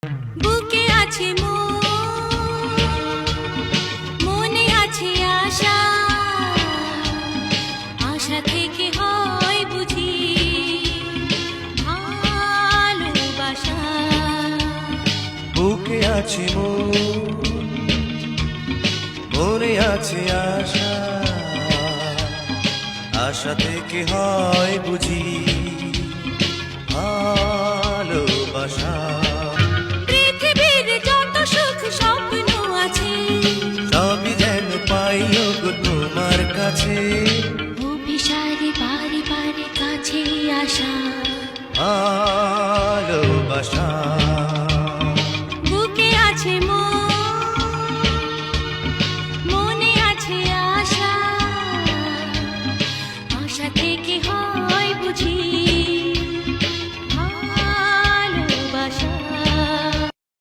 বুকে আছে মনে আছে আশা, আশা থেকে হয় বুঝি ভালোবাসা। বুকে আছে মনে আছে আশা, আশা থেকে হয় বুঝি ভালোবাসা। পৃথিবীর যত সুখ স্বপ্ন আছে সবই যেন পাই গো তোমার কাছে, অভিসারে বারে বারে কাছে আসা ভালোবাসা।